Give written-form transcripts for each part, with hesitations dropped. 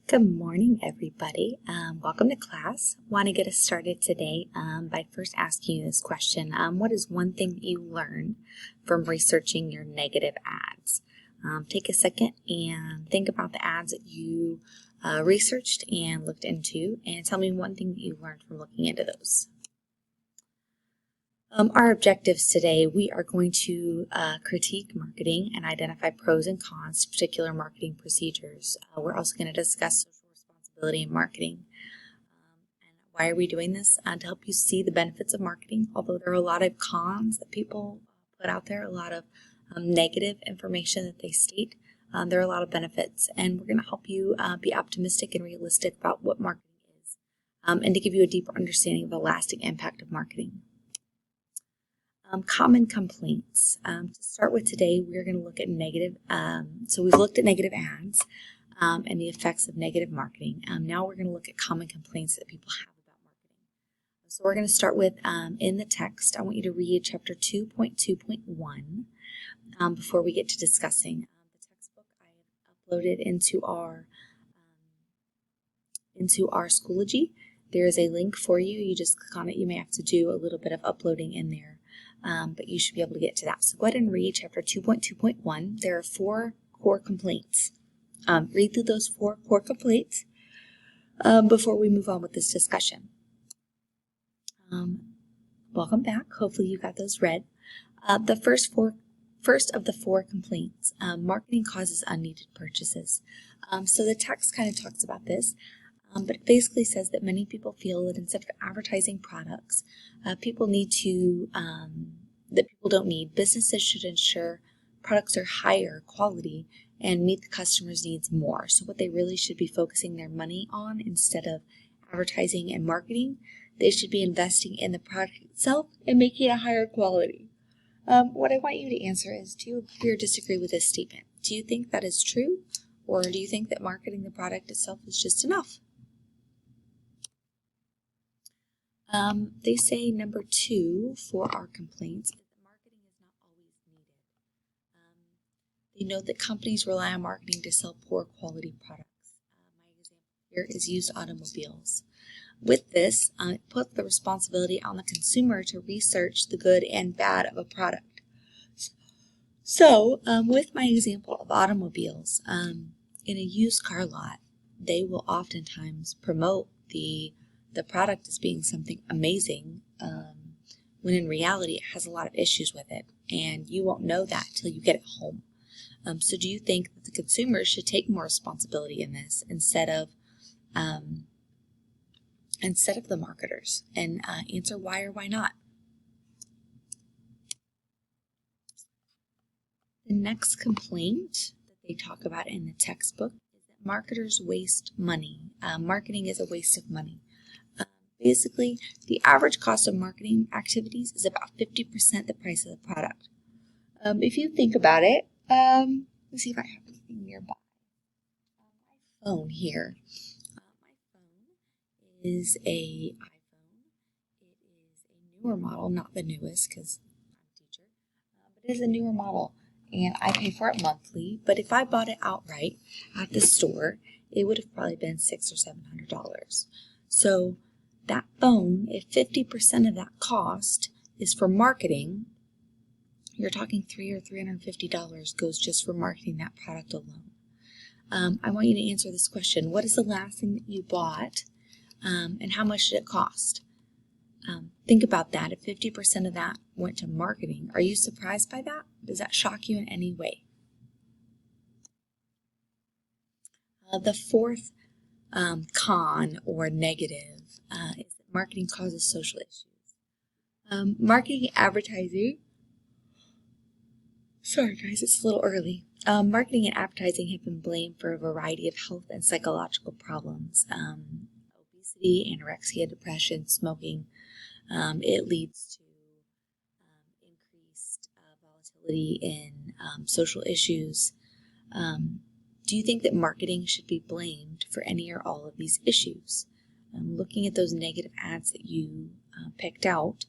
Good morning, everybody. Welcome to class. Want to get us started today by first asking you this question. What is one thing that you learned from researching your negative ads? Take a second and think about the ads that you researched and looked into, and tell me one thing that you learned from looking into those. Our objectives today, we are going to critique marketing and identify pros and cons to particular marketing procedures. We're also going to discuss social responsibility in marketing. And why are we doing this? To help you see the benefits of marketing. Although there are a lot of cons that people put out there, a lot of negative information that they state, there are a lot of benefits. And we're going to help you be optimistic and realistic about what marketing is, and to give you a deeper understanding of the lasting impact of marketing. Common complaints. To start with today, we're going to look at negative, so we've looked at negative ads and the effects of negative marketing. Now we're going to look at common complaints that people have about marketing. So we're going to start with, in the text, I want you to read chapter 2.2.1 before we get to discussing. The textbook I have uploaded into our Schoology. There is a link for you. You just click on it. You may have to do a little bit of uploading in there. But you should be able to get to that. So go ahead and read chapter 2.2.1. There are 4 core complaints. Read through those 4 core complaints before we move on with this discussion. Welcome back. Hopefully you got those read. The first of the 4 complaints, marketing causes unneeded purchases. So the text kind of talks about this. But it basically says that many people feel that instead of advertising products, people don't need. Businesses should ensure products are higher quality and meet the customer's needs more. So what they really should be focusing their money on instead of advertising and marketing, they should be investing in the product itself and making it a higher quality. What I want you to answer is, do you agree or disagree with this statement? Do you think that is true? Or do you think that marketing the product itself is just enough? They say number 2 for our complaints is that marketing is not always needed. They note that companies rely on marketing to sell poor quality products. My example here is used automobiles. With this, it puts the responsibility on the consumer to research the good and bad of a product. So, with my example of automobiles, in a used car lot, they will oftentimes promote the product as being something amazing, when in reality it has a lot of issues with it, and you won't know that until you get it home. So do you think that the consumers should take more responsibility in this instead of the marketers? And answer why or why not. The next complaint that they talk about in the textbook is that marketers waste money. Marketing is a waste of money. Basically, the average cost of marketing activities is about 50% the price of the product. If you think about it, let's see if I have anything nearby. My phone here. My phone is a iPhone. It is a newer model, not the newest because I'm a teacher, but it is a newer model, and I pay for it monthly. But if I bought it outright at the store, it would have probably been $600 or $700. So that phone, if 50% of that cost is for marketing, you're talking $300 or $350 goes just for marketing that product alone. I want you to answer this question. What is the last thing that you bought, and how much did it cost? Think about that. If 50% of that went to marketing, are you surprised by that? Does that shock you in any way? The fourth con or negative is that marketing causes social issues. Marketing and advertising, sorry guys, it's a little early. Marketing and advertising have been blamed for a variety of health and psychological problems. Obesity, anorexia, depression, smoking. It leads to increased volatility in social issues. Do you think that marketing should be blamed for any or all of these issues? Looking at those negative ads that you picked out,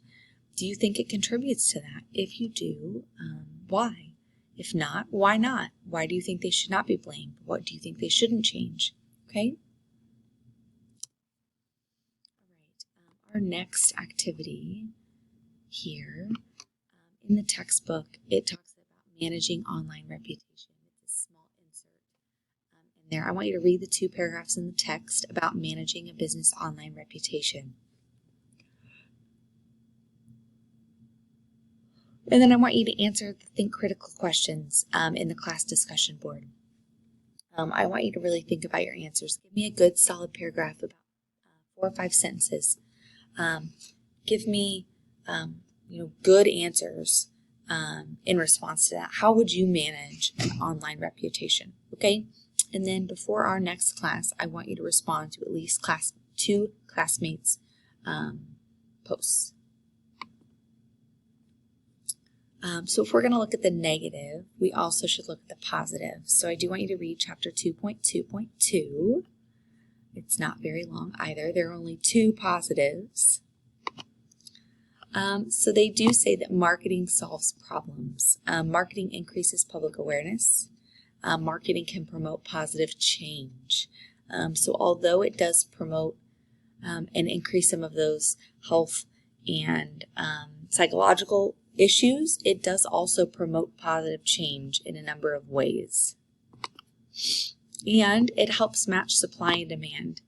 do you think it contributes to that? If you do, why? If not, why not? Why do you think they should not be blamed? What do you think they shouldn't change? Okay? our next activity here, in the textbook, it talks about managing online reputation. It's a small insert in there. I want you to read the 2 paragraphs in the text about managing a business online reputation. And then I want you to answer the think critical questions in the class discussion board. I want you to really think about your answers. Give me a good solid paragraph, about 4 or 5 sentences. Give me good answers in response to that. How would you manage an online reputation? Okay? And then before our next class, I want you to respond to at least 2 classmates' posts. So if we're going to look at the negative, we also should look at the positive. So I do want you to read chapter 2.2.2. It's not very long either. There are only 2 positives. So they do say that marketing solves problems. Marketing increases public awareness. Marketing can promote positive change. So although it does promote and increase some of those health and psychological issues, it does also promote positive change in a number of ways. And it helps match supply and demand.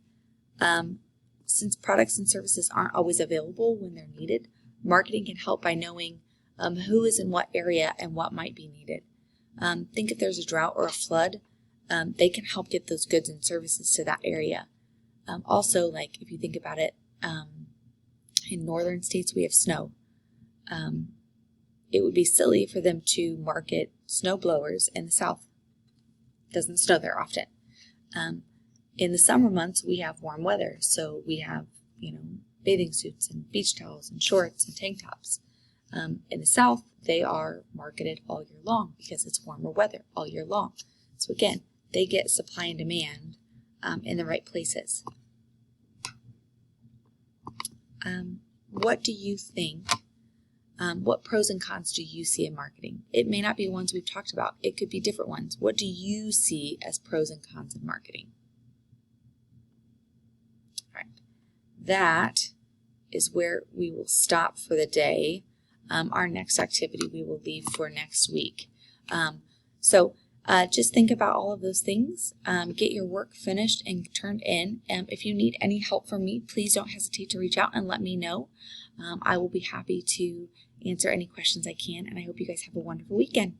Since products and services aren't always available when they're needed, marketing can help by knowing who is in what area and what might be needed. Think if there's a drought or a flood, they can help get those goods and services to that area. Also, like if you think about it, in northern states we have snow. It would be silly for them to market snow blowers in the south. It doesn't snow there often. In the summer months, we have warm weather, so we have, bathing suits and beach towels and shorts and tank tops. In the south, they are marketed all year long because it's warmer weather all year long. So again, they get supply and demand in the right places. What do you think? What pros and cons do you see in marketing? It may not be ones we've talked about. It could be different ones. What do you see as pros and cons in marketing? All right. That is where we will stop for the day. Our next activity we will leave for next week. So just think about all of those things. Get your work finished and turned in. If you need any help from me, please don't hesitate to reach out and let me know. I will be happy to answer any questions I can, and I hope you guys have a wonderful weekend.